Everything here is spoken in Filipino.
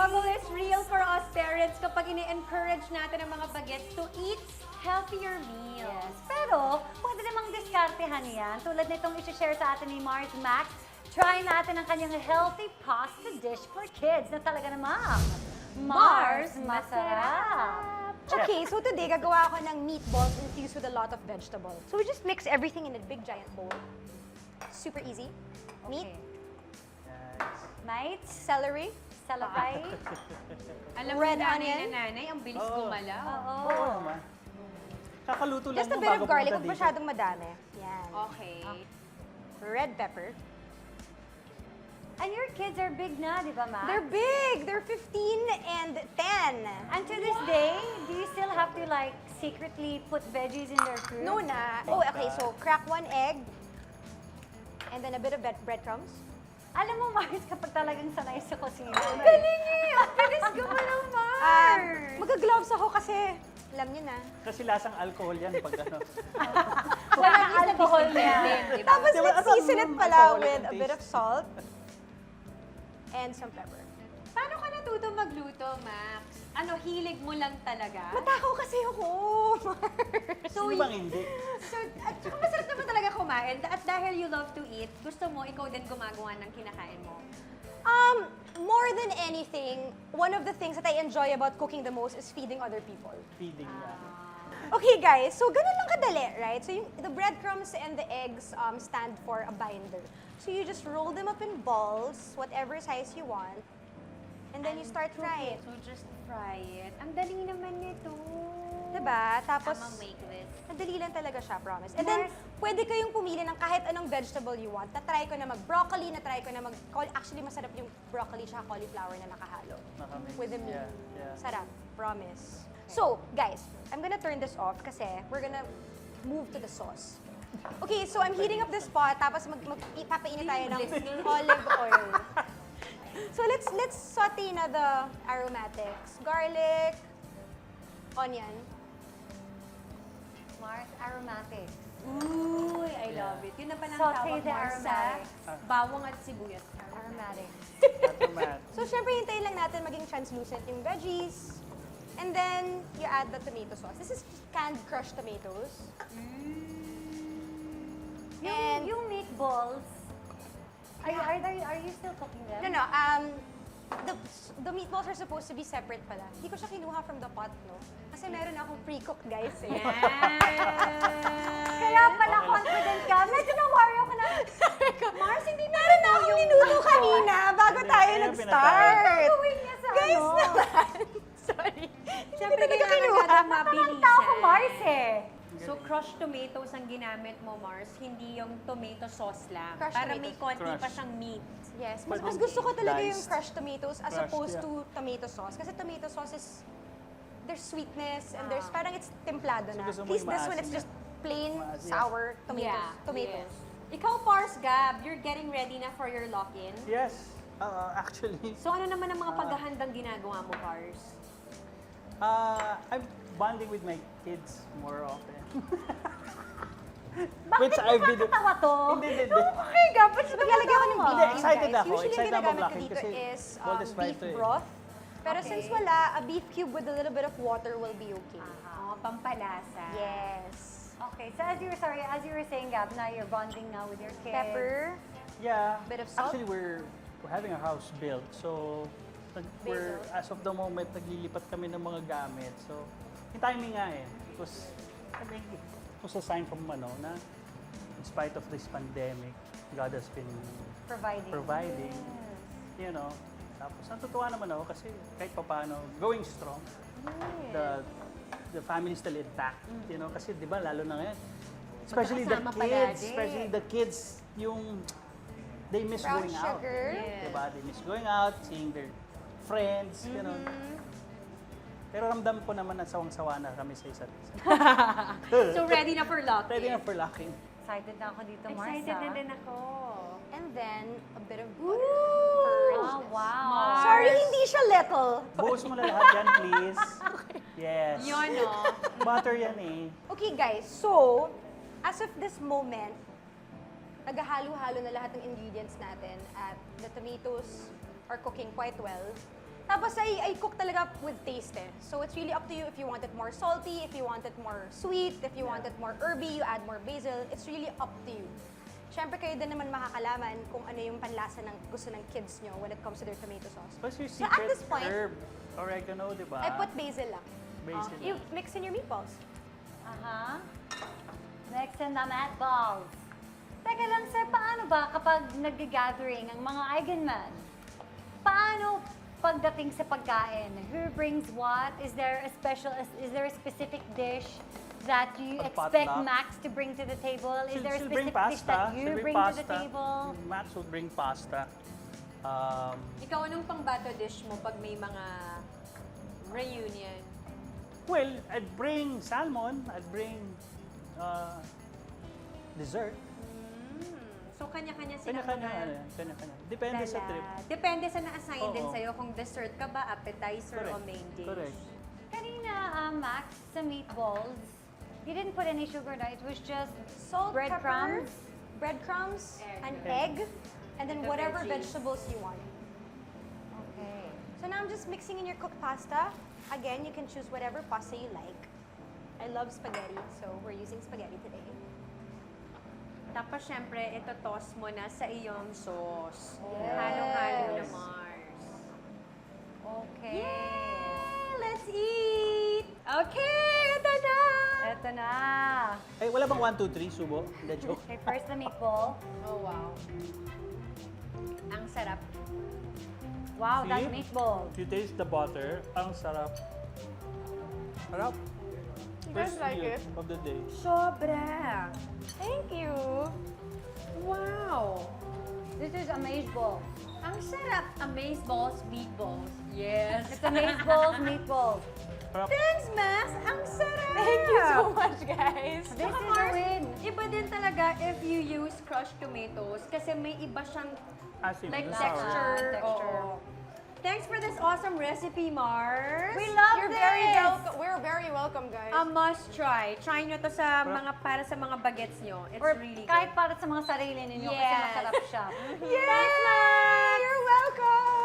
struggle is real for us parents kapag ini-encourage natin ang mga bagets to eat healthier meals. Yes. Pero, pwede namang diskartehan yan. Tulad nitong isi-share sa atin ni Mars Max, try natin ang kanyang healthy pasta dish for kids na talaga namang Mars Masarap. Okay, so today gagawa ako ng meatballs infused with a lot of vegetables. So we just mix everything in a big giant bowl. Super easy. Meat, Mites, celery, salapay. Alam mo Red nanay onion? na nanay, ang bilis gumalaw. Oo. naman. Kakaluto lang just a mo bit bago of garlic, pumunta huwag dito. masyadong madami. Yan. Okay. Red pepper. And your kids are big na, di ba, Ma? They're big! They're 15 and 10. And to this day, do you still have to like secretly put veggies in their food? No na. Oh, okay, so crack one egg. And then a bit of breadcrumbs. Alam mo, Mars, kapag talagang sanay sa kusina. Galing eh! Ang bilis gumalaw, Mars! Mag-gloves ako kasi alam niyo na. Kasi lasang alcohol yan pag ano. Wala alcohol niya. Diba? Tapos Diba, let's asam season it pala alcoholic with ang a bit of taste. salt and some pepper. Paano ka natuto magluto, Max? Ano, hilig mo lang talaga? Matakaw kasi ako. Sino bang hindi? So, at saka masarap naman talaga kumain. At dahil you love to eat, gusto mo, ikaw din gumagawa ng kinakain mo. More than anything, one of the things that I enjoy about cooking the most is feeding other people. Feeding yan. Okay guys, so ganun lang kadali, right? So the breadcrumbs and the eggs stand for a binder. So you just roll them up in balls, whatever size you want, and then you start frying. So, just fry it. Ang dali naman nito. Diba? Tapos, I'ma make this. madali lang talaga siya, promise. And then, pwede kayong pumili ng kahit anong vegetable you want. Na-try ko na mag-broccoli, na-try ko na actually, masarap yung broccoli tsaka cauliflower na nakahalo. Nakamix. With the meat. Yeah. Sarap, promise. So, guys, I'm gonna turn this off kasi we're gonna move to the sauce. Okay, so I'm heating up this pot, tapos papainit tayo ng olive oil. So let's saute na the aromatics. Garlic, onion. Mars aromatic. Uy, I love it. Yun na pa nang Saute tawag the Mars sa aromatics. bawang at sibuyas. Aromatic. Automat. So syempre hintayin lang natin maging translucent yung veggies. And then you add the tomato sauce. This is canned crushed tomatoes. And Yung meatballs, are you still cooking them? no, the meatballs are supposed to be separate pala. Hindi ko siya kinuha from the pot, no? Kasi meron na akong pre-cooked, guys. Eh. Kaya pala confident ka. Medyo na-worry ako na. Mars, hindi meron na akong niluto kanina bago tayo Kaya nag-start. Gawin niya sa Guys ano? naman. Sorry. Siyempre, Hindi talaga kailangan kinuha. natin Natalanta ako, mabilisan. Mars eh. So, crushed tomatoes ang ginamit mo, Mars, hindi yung tomato sauce lang. Crushed para may tomatoes. konti pa Crushed. siyang meat. Yes, But mas gusto ko talaga yung diced. crushed tomatoes as Crushed, opposed yeah. to tomato sauce. Kasi tomato sauce is, there's sweetness and there's parang it's templado So na. gusto At mo least yung this one, maasim it's na? just plain, Maasim. sour tomatoes. Yes. Ikaw, Pars Gab, you're getting ready na for your lock-in. Yes. Actually, So, ano naman ang mga paghahandang ginagawa mo, Pars? I'm bonding with my kids more often. Bakit nakakatawa to? Hindi. Okay, Gab, ba't Maglalagay ako ng beef Hindi, cube, excited guys. ako. Usually, Excited yung ako ginagamit ko mag-lock-in dito kasi is Goldest beef Five to eh. broth. Pero Okay. since wala, a beef cube with a little bit of water will be okay. Oh, pampalasa. Yes. Okay, so as you were saying, Gab, now you're bonding now with your kids. Pepper. Yeah. Bit of salt? Actually, we're having a house built. So, we're, as of the moment, naglilipat kami ng mga gamit. So, yung timing nga eh. It was a sign from na in spite of this pandemic, God has been Providing. you know. Tapos natutuwa naman ako kasi kahit papaano, going strong. The family is still intact, you know, kasi 'di ba lalo na ngayon. Especially the Magkakasama kids, palagi. especially the kids yung they miss Brown going out. sugar. Yes. Diba? They miss going out, seeing their friends, you know. Pero ramdam ko naman na sawang-sawa na kami sa isa't isa. So, ready na for lock-in. Ready na for locking. Excited na ako dito, Mars. Excited na din ako. And then, a bit of butter. Oh, wow. Sorry, hindi siya little. Buhos mo na lahat yan, please. Yes. Yun, no? Butter yan eh. Okay guys, so, as of this moment, naghahalo-halo na lahat ng ingredients natin at the tomatoes are cooking quite well. Tapos I cook talaga with taste eh. So it's really up to you if you want it more salty, if you want it more sweet, if you want it more herby, you add more basil. It's really up to you. Siyempre kayo din naman makakalaman kung ano yung panlasa ng gusto ng kids nyo when it comes to their tomato sauce. What's your So at secret this point, herb? Oregano, di ba? I put basil lang. Basil. You mix in your meatballs. Aha. Mix in the meatballs. Teka lang, sir, paano ba kapag nag-gathering ang mga Eigenmann? Paano pagdating sa pagkain? Who brings what? Is there a specific dish that you Pag expect potluck? Max to bring to the table? Is there a She'll bring specific dish that pasta. you She'll bring to the pasta. table? Max will bring pasta. Ikaw, anong pang-bato dish mo pag may mga reunion? Well, I'd bring salmon. I'd bring dessert. So, kanya-kanya silang Kanya-kanya. mga Ano yan, kanya-kanya. Depende sa trip. Depende sa na-assign din Oo. sa'yo kung dessert ka ba, appetizer o Correct. main dish. Correct. Kanina, Max, sa meatballs, you didn't put any sugar na. It was just Salt, breadcrumbs. pepper, breadcrumbs, an Egg. egg, and then The whatever veggies. vegetables you want. Okay. So now I'm just mixing in your cooked pasta. Again, you can choose whatever pasta you like. I love spaghetti, so we're using spaghetti today. Tapos, syempre, ito toss mo na sa iyong sauce. Yes. Halo-halo na Mars. Okay. Yay! Let's eat! Okay, ito na! Eto na. Eh, wala bang 1, 2, 3, subo? Hindi, joke. Okay, first the meatball. Oh, wow. Ang sarap. Wow, See? that meatball. You taste the butter. Ang sarap. Sarap. You guys First like meal it? of the day. Sobra! Thank you. Wow! This is amazeballs. Ang sarap! Amazeballs, meatballs. Yes! It's amazeballs, meatballs. Sarap. Thanks, Max! Ang sarap! Thank you so much, guys. This Saka, is a Mars, win. Iba din talaga if you use crushed tomatoes kasi may iba siyang Asim. like dun sa texture. Texture. Oo. Thanks for this awesome recipe, Mars! We love You're this. very welcome. We're very welcome, guys. A must try. Try nyo to sa mga para sa mga bagets nyo. It's Or really kahit good. para sa mga sarili ninyo kasi Yes. masarap siya. Thanks, Max. You're welcome.